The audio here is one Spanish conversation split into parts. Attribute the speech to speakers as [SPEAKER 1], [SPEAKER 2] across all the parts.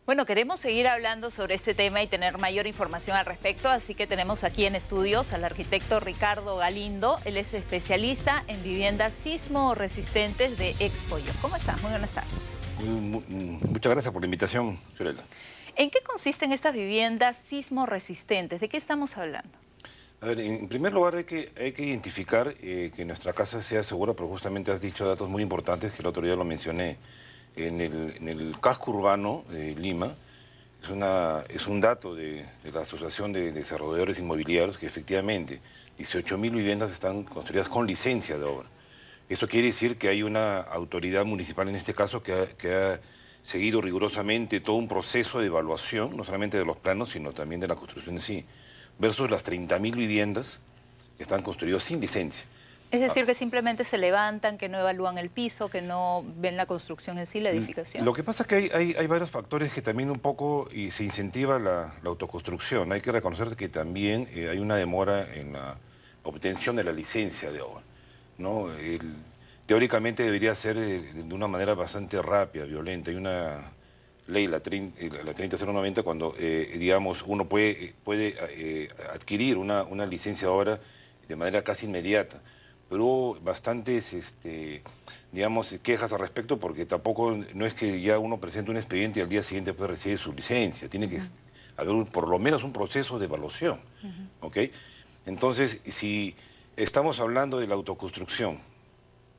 [SPEAKER 1] Bueno, queremos seguir hablando sobre este tema y tener mayor información al respecto, así que tenemos aquí en estudios al arquitecto Ricardo Galindo. Él es especialista en viviendas sismo resistentes de Expoyo. ¿Cómo estás? Muy buenas tardes.
[SPEAKER 2] Muchas gracias por la invitación, Fiorella.
[SPEAKER 1] ¿En qué consisten estas viviendas sismo resistentes? ¿De qué estamos hablando?
[SPEAKER 2] A ver, en primer lugar hay que identificar que nuestra casa sea segura, pero justamente has dicho datos muy importantes que el otro día lo mencioné. En el casco urbano de Lima, es un dato de la Asociación de Desarrolladores Inmobiliarios que efectivamente 18.000 viviendas están construidas con licencia de obra. Eso quiere decir que hay una autoridad municipal en este caso que ha seguido rigurosamente todo un proceso de evaluación, no solamente de los planos, sino también de la construcción en sí, versus las 30.000 viviendas que están construidas sin licencia.
[SPEAKER 1] Es decir, que simplemente se levantan, que no evalúan el piso, que no ven la construcción en sí, la edificación.
[SPEAKER 2] Lo que pasa es que hay varios factores que también un poco se incentiva la autoconstrucción. Hay que reconocer que también hay una demora en la obtención de la licencia de obra, ¿no? Teóricamente debería ser de una manera bastante rápida, violenta. Hay una ley, la 30090, cuando digamos, uno puede adquirir una licencia de obra de manera casi inmediata. Pero hubo bastantes, digamos, quejas al respecto porque tampoco no es que ya uno presente un expediente y al día siguiente puede recibir su licencia. Tiene que haber por lo menos un proceso de evaluación, ¿ok? Entonces, si estamos hablando de la autoconstrucción,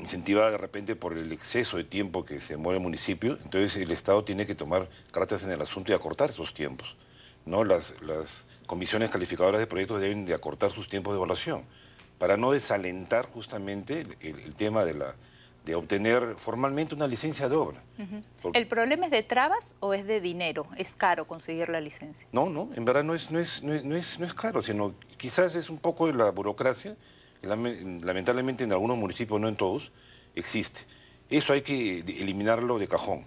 [SPEAKER 2] incentivada de repente por el exceso de tiempo que se demora el municipio, entonces el Estado tiene que tomar cartas en el asunto y acortar esos tiempos, ¿no? Las comisiones calificadoras de proyectos deben de acortar sus tiempos de evaluación para no desalentar justamente el tema de obtener formalmente una licencia de obra.
[SPEAKER 1] ¿El problema es de trabas o es de dinero? ¿Es caro conseguir la licencia?
[SPEAKER 2] No, en verdad no es caro, sino quizás es un poco de la burocracia, que lamentablemente en algunos municipios, no en todos, existe. Eso hay que eliminarlo de cajón.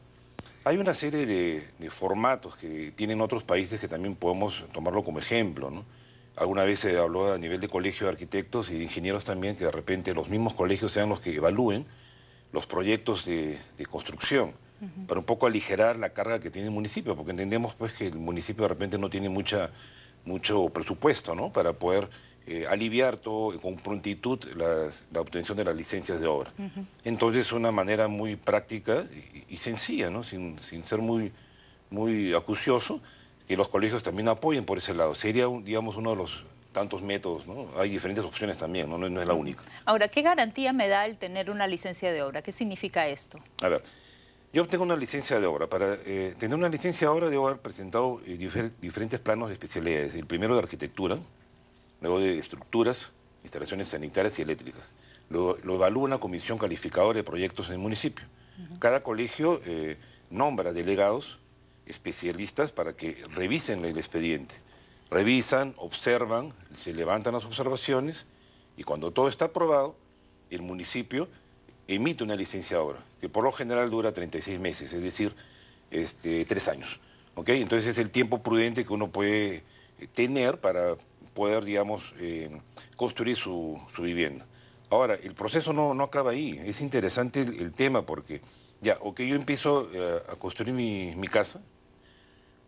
[SPEAKER 2] Hay una serie de formatos que tienen otros países que también podemos tomarlo como ejemplo, ¿no? Alguna vez se habló a nivel de colegio de arquitectos y de ingenieros también, que de repente los mismos colegios sean los que evalúen los proyectos de construcción, para un poco aligerar la carga que tiene el municipio, porque entendemos pues que el municipio de repente no tiene mucho presupuesto, ¿no?, para poder aliviar todo con prontitud la obtención de las licencias de obra. Entonces, una manera muy práctica y sencilla, ¿no?, sin ser muy acucioso, que los colegios también apoyen por ese lado. Sería, digamos, uno de los tantos métodos, ¿no? Hay diferentes opciones también, ¿no? No es la única.
[SPEAKER 1] Ahora, ¿qué garantía me da el tener una licencia de obra? ¿Qué significa esto?
[SPEAKER 2] A ver, yo obtengo una licencia de obra. Para tener una licencia de obra debo haber presentado diferentes planos de especialidades. El primero de arquitectura, luego de estructuras, instalaciones sanitarias y eléctricas. Lo evalúa una comisión calificadora de proyectos en el municipio. Cada colegio nombra delegados especialistas para que revisen el expediente. Revisan, observan, se levantan las observaciones y cuando todo está aprobado, el municipio emite una licencia de obra, que por lo general dura 36 meses, es decir, 3 años. ¿Ok? Entonces es el tiempo prudente que uno puede tener para poder, digamos, construir su vivienda. Ahora, el proceso no acaba ahí. Es interesante el tema porque, ya, ok, yo empiezo a construir mi casa,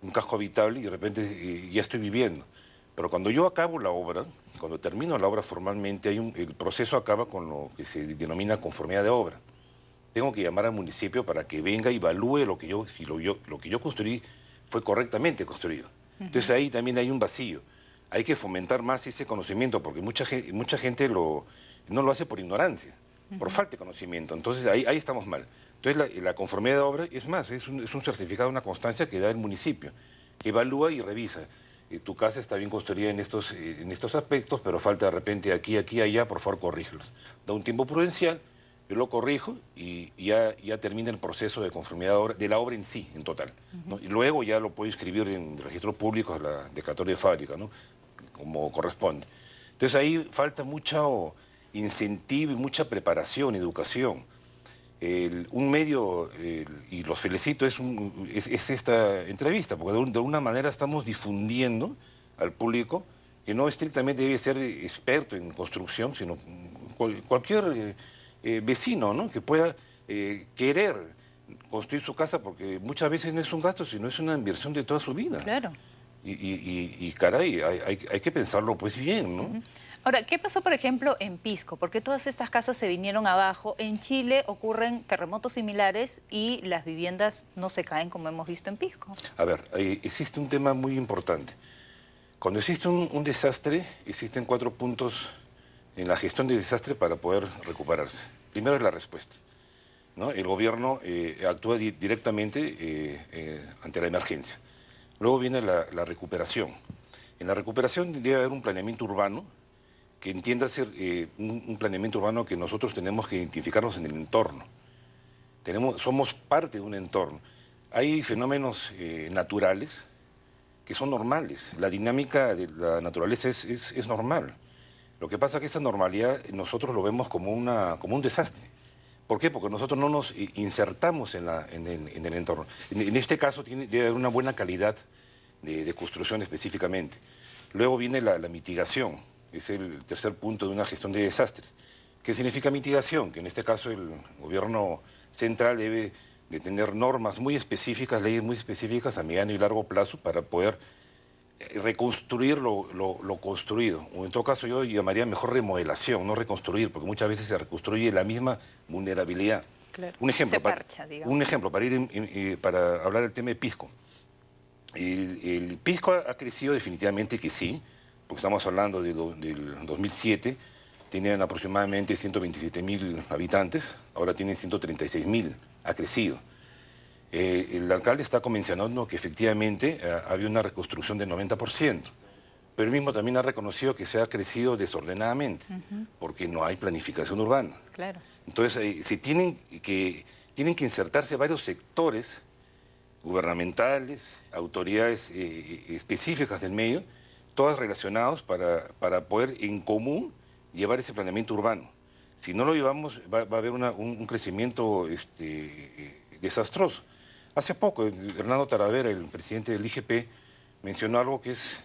[SPEAKER 2] un casco habitable, y de repente ya estoy viviendo. Pero cuando yo acabo la obra, cuando termino la obra formalmente, el proceso acaba con lo que se denomina conformidad de obra. Tengo que llamar al municipio para que venga y evalúe si lo que yo construí fue correctamente construido. Entonces ahí también hay un vacío. Hay que fomentar más ese conocimiento, porque mucha gente no lo hace por ignorancia, por falta de conocimiento. Entonces ahí estamos mal. Entonces la conformidad de obra es más, es un certificado, una constancia que da el municipio, que evalúa y revisa. Tu casa está bien construida en estos aspectos, pero falta de repente aquí, allá, por favor corrígelos. Da un tiempo prudencial, yo lo corrijo y ya termina el proceso de conformidad de la obra en sí, en total, ¿no? Y luego ya lo puedo inscribir en registros públicos, la declaratoria de fábrica, ¿no?, como corresponde. Entonces ahí falta mucho incentivo y mucha preparación, educación. Un medio, y los felicito, es esta entrevista, porque de alguna manera estamos difundiendo al público que no estrictamente debe ser experto en construcción, sino cualquier vecino, ¿no?, que pueda querer construir su casa porque muchas veces no es un gasto, sino es una inversión de toda su vida.
[SPEAKER 1] Claro.
[SPEAKER 2] Y caray, hay que pensarlo pues bien, ¿no?
[SPEAKER 1] Ahora, ¿qué pasó, por ejemplo, en Pisco? Porque todas estas casas se vinieron abajo. En Chile ocurren terremotos similares y las viviendas no se caen como hemos visto en Pisco.
[SPEAKER 2] A ver, existe un tema muy importante. Cuando existe un desastre, existen 4 puntos en la gestión de desastre para poder recuperarse. Primero es la respuesta, ¿no? El gobierno actúa directamente ante la emergencia. Luego viene la recuperación. En la recuperación debe haber un planeamiento urbano que entienda ser un planeamiento urbano que nosotros tenemos que identificarnos en el entorno. Somos parte de un entorno. Hay fenómenos naturales que son normales. La dinámica de la naturaleza es normal. Lo que pasa es que esa normalidad nosotros lo vemos como un desastre. ¿Por qué? Porque nosotros no nos insertamos en el entorno. En este caso debe haber una buena calidad de construcción específicamente. Luego viene la mitigación. Es el tercer punto de una gestión de desastres. ¿Qué significa mitigación? Que en este caso el gobierno central debe de tener normas muy específicas, leyes muy específicas a mediano y largo plazo para poder reconstruir lo construido. O en todo caso yo llamaría mejor remodelación, no reconstruir, porque muchas veces se reconstruye la misma vulnerabilidad.
[SPEAKER 1] Claro.
[SPEAKER 2] Un ejemplo,
[SPEAKER 1] Se parcha, digamos.
[SPEAKER 2] un ejemplo para hablar del tema de Pisco. El Pisco ha crecido definitivamente que sí, porque estamos hablando del 2007, tenían aproximadamente 127.000 habitantes, ahora tienen 136.000, ha crecido. El alcalde está mencionando que efectivamente había una reconstrucción del 90%, pero él mismo también ha reconocido que se ha crecido desordenadamente, porque no hay planificación urbana.
[SPEAKER 1] Claro.
[SPEAKER 2] Entonces, tienen que insertarse varios sectores gubernamentales, autoridades específicas del medio, todas relacionadas para poder en común llevar ese planeamiento urbano. Si no lo llevamos, va a haber un crecimiento desastroso. Hace poco, Hernando Taravera, el presidente del IGP, mencionó algo que es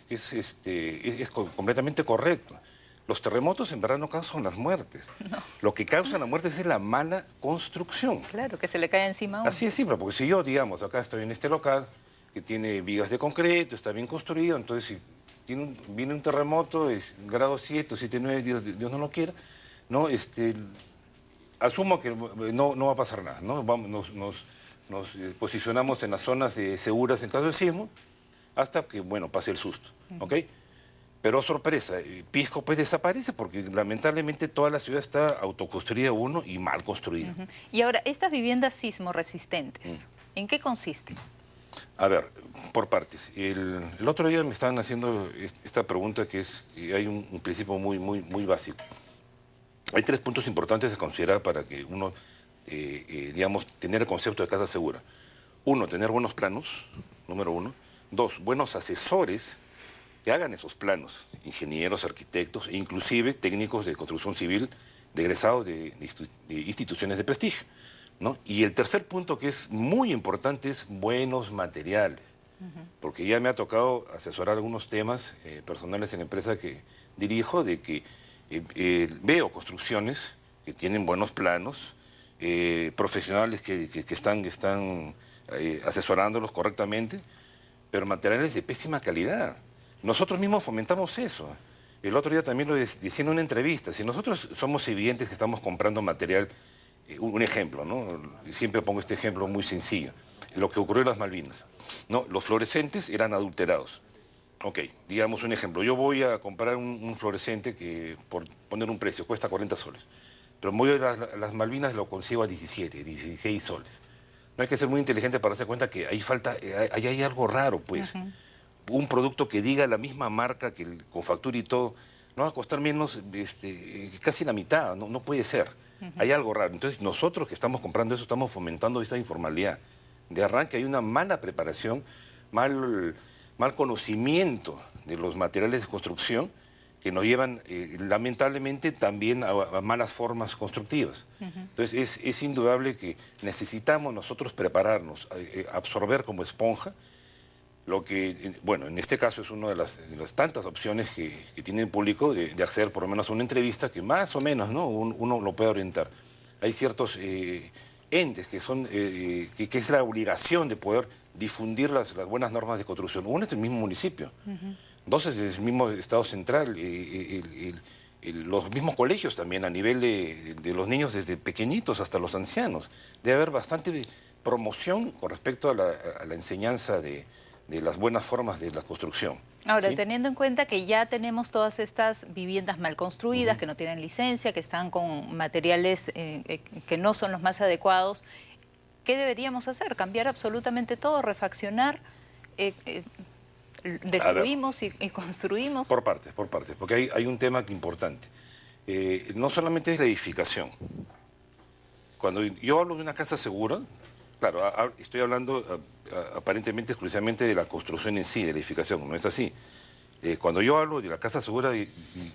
[SPEAKER 2] completamente correcto. Los terremotos en verdad no causan las muertes. No. Lo que causa la muerte es la mala construcción.
[SPEAKER 1] Claro, que se le cae encima a uno.
[SPEAKER 2] Así es simple, porque si yo, digamos, acá estoy en este local, que tiene vigas de concreto, está bien construido, entonces si viene un terremoto, es grado 7 o 7,9, Dios no lo quiera, ¿no? Asumo que no va a pasar nada, ¿no? Nos posicionamos en las zonas seguras en caso de sismo, hasta que, bueno, pase el susto, ¿ok? Pero sorpresa, Pisco pues desaparece porque lamentablemente toda la ciudad está autoconstruida uno y mal construida.
[SPEAKER 1] Y ahora, estas viviendas sismo resistentes, ¿en qué consisten?
[SPEAKER 2] A ver, por partes. El otro día me estaban haciendo esta pregunta que hay un principio muy básico. Hay 3 puntos importantes a considerar para que uno, digamos, tener el concepto de casa segura. 1, tener buenos planos, número 1. 2, buenos asesores que hagan esos planos, ingenieros, arquitectos e inclusive técnicos de construcción civil de egresados de instituciones de prestigio, ¿no? Y el tercer punto que es muy importante es buenos materiales, porque ya me ha tocado asesorar algunos temas personales en la empresa que dirijo, de que veo construcciones que tienen buenos planos, profesionales que están asesorándolos correctamente, pero materiales de pésima calidad. Nosotros mismos fomentamos eso. El otro día también lo decía en una entrevista. Si nosotros somos evidentes que estamos comprando material, un ejemplo, ¿no? Siempre pongo este ejemplo muy sencillo. Lo que ocurrió en las Malvinas, ¿no? Los fluorescentes eran adulterados. Ok, digamos un ejemplo. Yo voy a comprar un fluorescente que, por poner un precio, cuesta 40 soles. Pero voy a las Malvinas lo consigo a 17, 16 soles. No hay que ser muy inteligente para darse cuenta que ahí hay algo raro, pues. Un producto que diga la misma marca, con factura y todo, no va a costar menos, casi la mitad, no puede ser. Hay algo raro. Entonces nosotros que estamos comprando eso, estamos fomentando esa informalidad. De arranque hay una mala preparación, mal conocimiento de los materiales de construcción que nos llevan lamentablemente también a malas formas constructivas. Entonces es indudable que necesitamos nosotros prepararnos, absorber como esponja lo que, bueno, en este caso es una de las tantas opciones que tiene el público de acceder por lo menos a una entrevista que más o menos, ¿no? Uno lo puede orientar. Hay ciertos entes que son, que es la obligación de poder difundir las buenas normas de construcción. Uno es el mismo municipio, dos es el mismo Estado central, los mismos colegios también a nivel de los niños desde pequeñitos hasta los ancianos. Debe haber bastante promoción con respecto a la enseñanza de las buenas formas de la construcción.
[SPEAKER 1] Ahora,
[SPEAKER 2] ¿sí?
[SPEAKER 1] teniendo en cuenta que ya tenemos todas estas viviendas mal construidas, que no tienen licencia, que están con materiales que no son los más adecuados, ¿qué deberíamos hacer? ¿Cambiar absolutamente todo? ¿Refaccionar? ¿Destruimos y construimos?
[SPEAKER 2] Por partes, porque hay un tema importante. No solamente es la edificación. Cuando yo hablo de una casa segura, claro, estoy hablando aparentemente exclusivamente de la construcción en sí, de la edificación, no es así. Cuando yo hablo de la casa segura,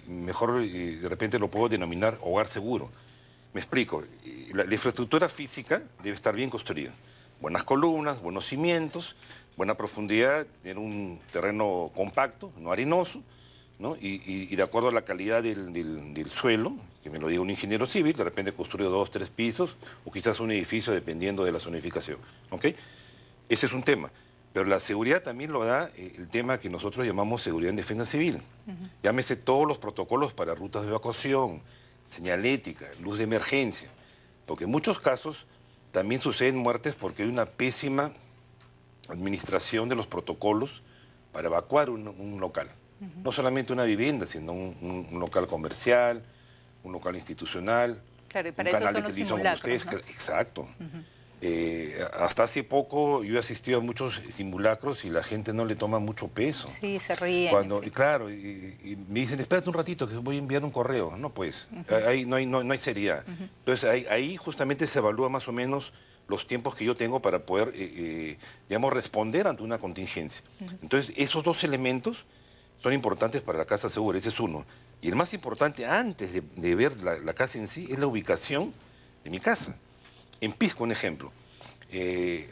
[SPEAKER 2] mejor de repente lo puedo denominar hogar seguro. Me explico, la infraestructura física debe estar bien construida. Buenas columnas, buenos cimientos, buena profundidad, tener un terreno compacto, no arenoso, ¿no? Y de acuerdo a la calidad del suelo, que me lo diga un ingeniero civil, de repente construido 2, 3 pisos, o quizás un edificio dependiendo de la zonificación. ¿Ok? Ese es un tema. Pero la seguridad también lo da el tema que nosotros llamamos seguridad en defensa civil. Llámese todos los protocolos para rutas de evacuación, señalética, luz de emergencia. Porque en muchos casos también suceden muertes porque hay una pésima administración de los protocolos para evacuar un local. No solamente una vivienda, sino un local comercial, un local institucional,
[SPEAKER 1] claro, y para
[SPEAKER 2] un
[SPEAKER 1] eso
[SPEAKER 2] canal
[SPEAKER 1] son
[SPEAKER 2] de
[SPEAKER 1] los
[SPEAKER 2] televisión como
[SPEAKER 1] simulacros,
[SPEAKER 2] ustedes.
[SPEAKER 1] ¿no?
[SPEAKER 2] Exacto. Hasta hace poco yo he asistido a muchos simulacros y la gente no le toma mucho peso.
[SPEAKER 1] Sí, se ríen.
[SPEAKER 2] Claro, y me dicen, espérate un ratito que voy a enviar un correo. No, pues, ahí no hay seriedad. Entonces ahí justamente se evalúa más o menos los tiempos que yo tengo para poder, digamos, responder ante una contingencia. Entonces esos dos elementos son importantes para la casa segura, ese es uno. Y el más importante antes de ver la casa en sí es la ubicación de mi casa. En Pisco, un ejemplo.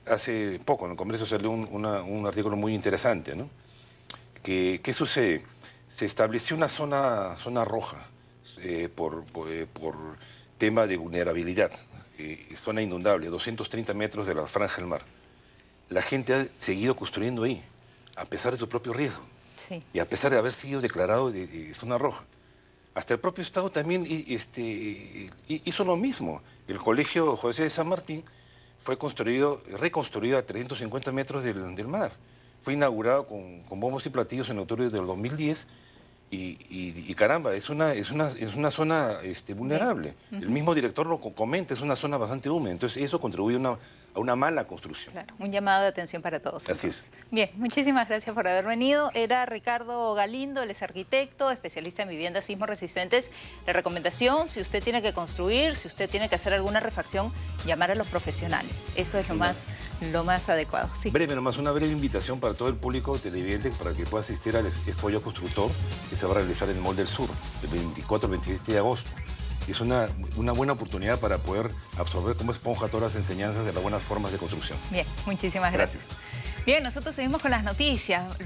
[SPEAKER 2] Hace poco en el Congreso salió un artículo muy interesante, ¿no? ¿Qué sucede? Se estableció una zona roja por tema de vulnerabilidad, zona inundable, 230 metros de la franja del mar. La gente ha seguido construyendo ahí, a pesar de su propio riesgo.
[SPEAKER 1] Sí.
[SPEAKER 2] Y a pesar de haber sido declarado de zona roja. Hasta el propio Estado también hizo lo mismo. El Colegio José de San Martín fue reconstruido a 350 metros del mar. Fue inaugurado con bombos y platillos en octubre del 2010 y caramba, es una zona vulnerable. El mismo director lo comenta, es una zona bastante húmeda, entonces eso contribuye a una mala construcción.
[SPEAKER 1] Claro, un llamado de atención para todos.
[SPEAKER 2] Así es.
[SPEAKER 1] Bien, muchísimas gracias por haber venido. Era Ricardo Galindo, él es arquitecto, especialista en viviendas sismo resistentes. La recomendación, si usted tiene que construir, si usted tiene que hacer alguna refacción, llamar a los profesionales. Eso es lo más adecuado. Sí.
[SPEAKER 2] Breve nomás, una breve invitación para todo el público televidente para que pueda asistir al Expo Yo Constructor que se va a realizar en el Mall del Sur, el 24 al 27 de agosto. Es una buena oportunidad para poder absorber como esponja todas las enseñanzas de las buenas formas de construcción.
[SPEAKER 1] Bien, muchísimas gracias. Bien, nosotros seguimos con las noticias.